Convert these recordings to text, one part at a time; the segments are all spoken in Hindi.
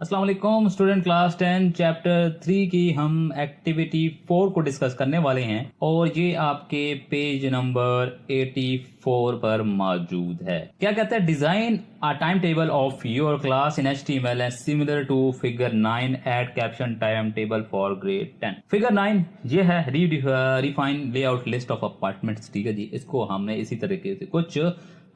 अस्सलाम वालेकुम स्टूडेंट, क्लास 10 चैप्टर 3 की हम एक्टिविटी 4 को डिस्कस करने वाले हैं और ये आपके पेज नंबर 84 पर मौजूद है। क्या कहता है? Design a time table of your class in HTML and similar to figure 9 add caption time table for grade 10। Figure 9 ये है refine layout list of apartments. ठीक है जी, इसको हमने इसी तरीके से कुछ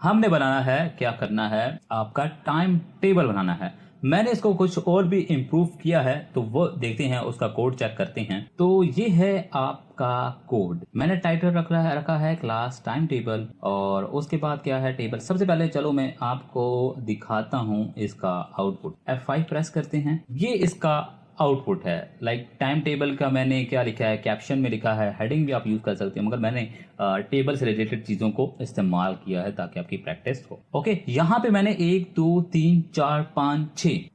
हमने बनाना है। क्या करना है? आपका टाइम टेबल बनाना है। मैंने इसको कुछ और भी इम्प्रूव किया है, तो वो देखते हैं, उसका कोड चेक करते हैं। तो ये है आपका कोड। मैंने टाइटल रखा है क्लास टाइम टेबल, और उसके बाद क्या है टेबल। सबसे पहले चलो मैं आपको दिखाता हूँ इसका आउटपुट। F5 प्रेस करते हैं, ये इसका आउटपुट है। लाइक टाइम टेबल का मैंने क्या लिखा है, कैप्शन में लिखा है, हेडिंग भी आप यूज कर सकते हैं, मगर मैंने टेबल से रिलेटेड चीजों को इस्तेमाल किया है ताकि आपकी प्रैक्टिस हो। ओके, यहाँ पे मैंने 1 2 3 4 5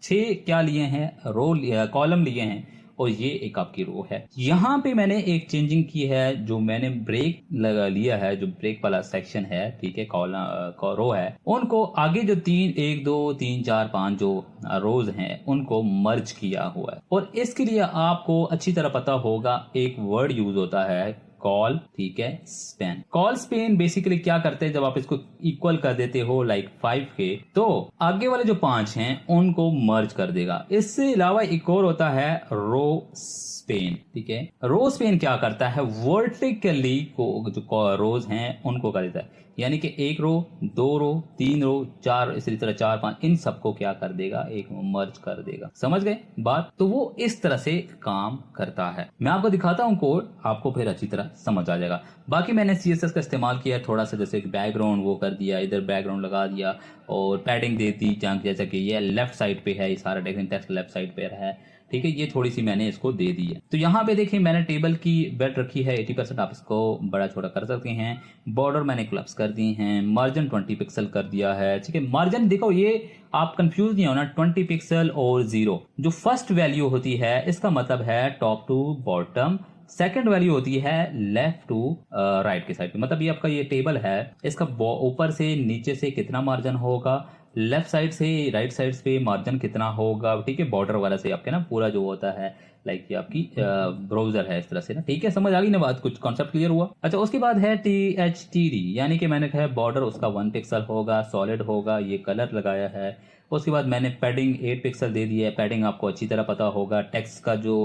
6 क्या लिए हैं, रो कॉलम लिए हैं, और ये एक आपकी रो है। यहाँ पे मैंने एक चेंजिंग की है, जो मैंने ब्रेक लगा लिया है, जो ब्रेक वाला सेक्शन है, ठीक है, कॉलम रो है, उनको आगे जो 1 2 3 4 5 जो रोज हैं उनको मर्ज किया हुआ है। और इसके लिए आपको अच्छी तरह पता होगा, एक वर्ड यूज होता है कॉल, ठीक है, स्पेन। कॉल स्पेन बेसिकली क्या करते हैं, जब आप इसको इक्वल कर देते हो लाइक 5 के, तो आगे वाले जो 5 हैं उनको मर्ज कर देगा। इससे अलावा एक और होता है रो स्पेन, ठीक है। रो स्पेन क्या करता है, वर्टिकली को जो रोज हैं उनको कर देता है, यानी कि 1 रो 2 रो 3 रो 4, इसी तरह 4 5, इन सबको क्या कर देगा, एक मर्ज कर देगा। समझ गए बात? तो वो इस तरह से काम करता है। मैं आपको दिखाता हूँ कोड, आपको फिर अच्छी तरह समझ आ जाएगा। बाकी मैंने CSS का इस्तेमाल किया है थोड़ा सा, जैसे बैकग्राउंड वो कर दिया, इधर बैकग्राउंड लगा दिया और पैडिंग दे दी, जैसा कि ये लेफ्ट साइड पे है, ये सारा टेक्स्ट लेफ्ट साइड पे है, ठीक है। ये थोड़ी सी मैंने इसको दे दी है। तो यहाँ पे देखिए मैंने टेबल की बेल्ट रखी है 80%, आप इसको बड़ा छोटा कर सकते हैं। बॉर्डर मैंने क्लब्स कर दिए हैं, मार्जिन 20 पिक्सल कर दिया है, ठीक है। मार्जिन देखो, ये आप कंफ्यूज नहीं होना, 20 पिक्सल और 0 जो फर्स्ट वैल्यू होती है, इसका मतलब है top to bottom, second value होती है लेफ्ट टू राइट के साइड पे। मतलब ये आपका ये टेबल है, इसका ऊपर से नीचे से कितना मार्जिन होगा, लेफ्ट साइड से राइट साइड पे मार्जिन कितना होगा, ठीक है। बॉर्डर वाला से आपके ना पूरा जो होता है, लाइक ये आपकी ब्राउजर है इस तरह से ना, ठीक है। समझ आ गई ना बात, कुछ कॉन्सेप्ट क्लियर हुआ? अच्छा, उसके बाद है THTD, यानी कि मैंने कहा बॉर्डर उसका 1 पिक्सल होगा, सॉलिड होगा, ये कलर लगाया है। उसके बाद मैंने पैडिंग 8 पिक्सल दे दिया है। पैडिंग आपको अच्छी तरह पता होगा, टेक्स्ट का जो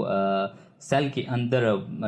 सेल के अंदर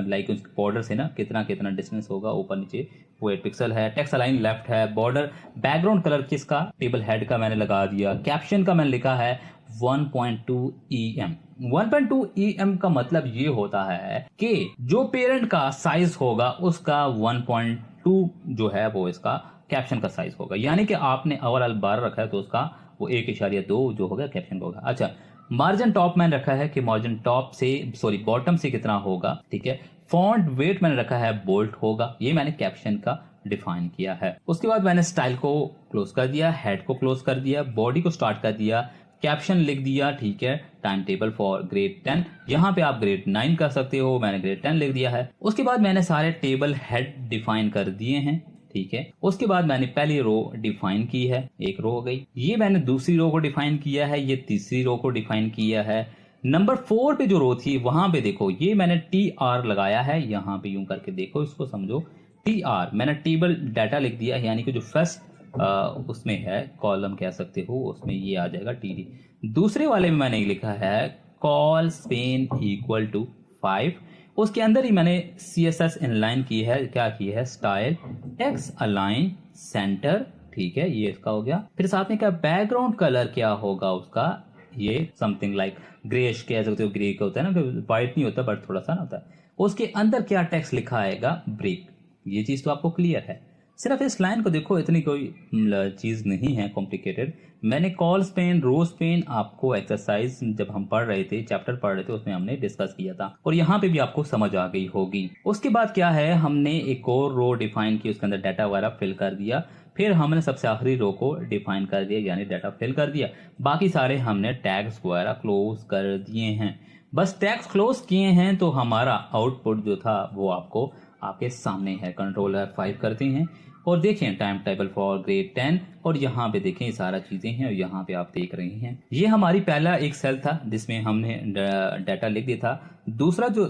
लाइक बॉर्डर से ना कितना कितना डिस्टेंस होगा ऊपर नीचे, वो 8 पिक्सल है। टेक्स्ट अलाइन लेफ्ट है। बॉर्डर बैकग्राउंड कलर किसका, टेबल हेड का मैंने लगा दिया। कैप्शन का मैंने लिखा है 1.2 EM। 1.2 EM का मतलब ये होता है कि जो पेरेंट का साइज होगा उसका 1.2 जो है वो इसका कैप्शन का साइज होगा, यानी कि आपने ओवरऑल 12 रखा है तो उसका वो 1.2 जो होगा कैप्शन का होगा। अच्छा, मार्जिन टॉप मैंने रखा है कि मार्जिन टॉप से बॉटम से कितना होगा, ठीक है। फॉन्ट वेट मैंने रखा है बोल्ट होगा, ये मैंने कैप्शन का डिफाइन किया है। उसके बाद मैंने स्टाइल को क्लोज कर दिया, हेड को क्लोज कर दिया, बॉडी को स्टार्ट कर दिया, कैप्शन लिख दिया, ठीक है, टाइम टेबल फॉर ग्रेड 10। यहाँ पे आप ग्रेड 9 कर सकते हो, मैंने ग्रेड 10 लिख दिया है। उसके बाद मैंने सारे टेबल हेड डिफाइन कर दिए हैं, ठीक है। उसके बाद मैंने पहली रो डिफाइन की है, एक रो हो गई। ये मैंने दूसरी रो को डिफाइन किया है, ये तीसरी रो को डिफाइन किया है। नंबर 4 पे जो रो थी वहां पे देखो, ये मैंने TR लगाया है, यहाँ पे यूं करके देखो, इसको समझो। TR मैंने टेबल डाटा लिख दिया, यानी कि जो फर्स्ट उसमें है कॉलम कह सकते हो, उसमें ये आ जाएगा TD। दूसरे वाले में मैंने लिखा है कॉल स्पेन इक्वल टू 5। उसके अंदर ही मैंने CSS इनलाइन की है, क्या की है, स्टाइल टेक्स्ट अलाइन सेंटर, ठीक है, ये इसका हो गया। फिर साथ में क्या बैकग्राउंड कलर क्या होगा उसका, ये समथिंग लाइक ग्रेश कह सकते हो, ग्रे का होता है ना, व्हाइट नहीं होता बट थोड़ा सा ना होता है। उसके अंदर क्या टेक्स्ट लिखा आएगा, ब्रेक। ये चीज तो आपको क्लियर है। सिर्फ इस लाइन को देखो, इतनी कोई चीज नहीं है कॉम्प्लिकेटेड। मैंने कॉल स्पेन, रो स्पेन आपको एक्सरसाइज जब हम पढ़ रहे थे, चैप्टर पढ़ रहे थे, उसमें हमने डिस्कस किया था, और यहाँ पे भी आपको समझ आ गई होगी। उसके बाद क्या है, हमने एक और रो डिफाइन की, उसके अंदर डाटा वगैरह फिल कर दिया। फिर हमने सबसे आखिरी रो को डिफाइन कर दिया, यानी डाटा फिल कर दिया। बाकी सारे हमने टैग्स वगैरह क्लोज कर दिए हैं। बस टैग्स क्लोज किए हैं तो हमारा आउटपुट जो था वो आपको आपके सामने है। कंट्रोल F5 करते हैं, और देखें टाइम टेबल फॉर ग्रेड 10 और यहाँ पे देखें ये सारा चीज़ें हैं और यहाँ पे आप देख रहे हैं ये हमारी पहला एक सेल था जिसमें हमने डाटा लिख दिया था। दूसरा जो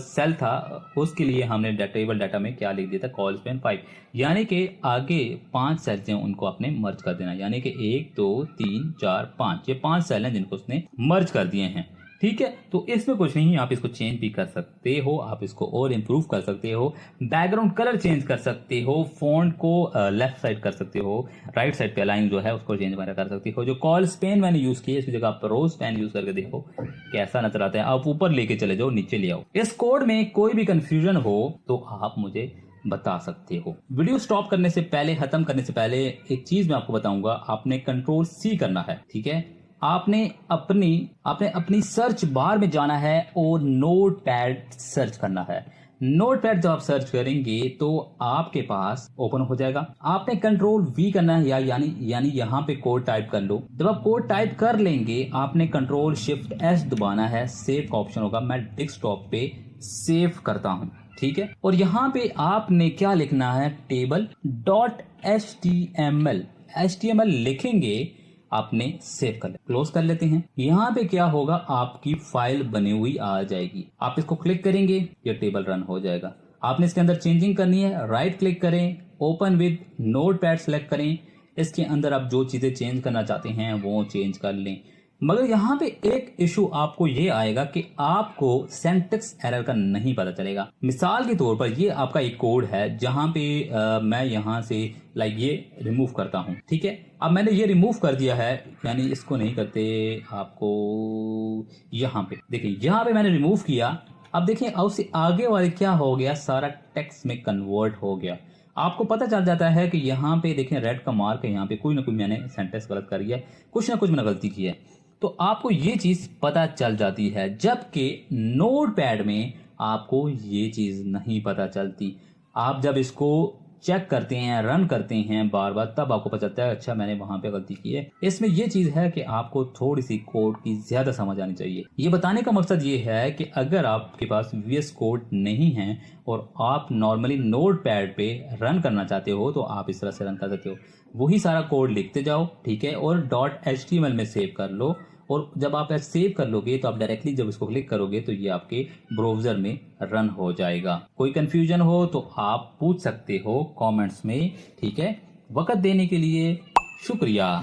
सेल था उसके लिए हमने टेबल डाटा में क्या लिख दिया था, कॉल स्पैन 5, यानी कि आगे 5 सेल्स हैं उनको आपने मर्ज कर देना, यानी कि 1 2 3 4 5 ये 5 सेल हैं जिनको उसने मर्ज कर दिए हैं। ठीक है, तो इसमें कुछ नहीं, आप इसको चेंज भी कर सकते हो, आप इसको और इम्प्रूव कर सकते हो, बैकग्राउंड कलर चेंज कर सकते हो, फॉन्ट को लेफ्ट साइड कर सकते हो, राइट साइड पे अलाइन जो है उसको चेंज वगैरह कर सकते हो। जो कॉल स्पेन मैंने यूज की है इसकी जगह आप रोज पेन यूज करके देखो कैसा नजर आता है। आप ऊपर लेके चले जाओ, नीचे ले आओ। इस कोड में कोई भी कंफ्यूजन हो तो आप मुझे बता सकते हो। वीडियो स्टॉप करने से पहले, खत्म करने से पहले एक चीज मैं आपको बताऊंगा, आपने कंट्रोल सी करना है। ठीक है, आपने अपनी सर्च बार में जाना है और नोटपैड सर्च करना है। नोटपैड जब आप सर्च करेंगे तो आपके पास ओपन हो जाएगा। आपने कंट्रोल वी करना है यानी यहाँ पे कोड टाइप कर लो। जब आप कोड टाइप कर लेंगे आपने कंट्रोल शिफ्ट एस दबाना है, सेव का ऑप्शन होगा। मैं डेस्कटॉप पे सेव करता हूँ। ठीक है, और यहाँ पे आपने क्या लिखना है, टेबल डॉट HTML लिखेंगे, आपने सेव कर लिया। क्लोज कर लेते हैं। यहाँ पे क्या होगा, आपकी फाइल बनी हुई आ जाएगी। आप इसको क्लिक करेंगे, ये टेबल रन हो जाएगा। आपने इसके अंदर चेंजिंग करनी है, राइट क्लिक करें, ओपन विद नोटपैड सेलेक्ट करें, इसके अंदर आप जो चीजें चेंज करना चाहते हैं वो चेंज कर लें। मगर यहाँ पे एक इशू आपको ये आएगा कि आपको सिंटैक्स एरर का नहीं पता चलेगा। मिसाल के तौर पर ये आपका एक कोड है जहाँ पे मैं यहाँ से ये रिमूव करता हूँ। ठीक है, अब मैंने ये रिमूव कर दिया है, यानी इसको नहीं करते, आपको यहाँ पे देखिए, यहाँ पे मैंने रिमूव किया। अब देखिए अब से आगे वाले क्या हो गया, सारा टेक्स्ट में कन्वर्ट हो गया। आपको पता चल जाता है कि यहाँ पे देखें रेड का मार्क है, यहाँ पे कोई ना कोई मैंने सेंटेंस गलत कर दिया है, कुछ ना कुछ मैंने गलती की है। तो आपको ये चीज पता चल जाती है, जबकि नोटपैड में आपको ये चीज नहीं पता चलती। आप जब इसको चेक करते हैं, रन करते हैं बार बार, तब आपको पता चलता है अच्छा मैंने वहां पे गलती की है। इसमें ये चीज है कि आपको थोड़ी सी कोड की ज्यादा समझ आनी चाहिए। ये बताने का मकसद ये है कि अगर आपके पास VS कोड नहीं है और आप नॉर्मली नोटपैड पे रन करना चाहते हो तो आप इस तरह से रन कर सकते हो। वही सारा कोड लिखते जाओ, ठीक है, और .html में सेव कर लो। और जब आप सेव कर लोगे तो आप डायरेक्टली जब इसको क्लिक करोगे तो ये आपके ब्राउजर में रन हो जाएगा। कोई कंफ्यूजन हो तो आप पूछ सकते हो कमेंट्स में। ठीक है, वक्त देने के लिए शुक्रिया।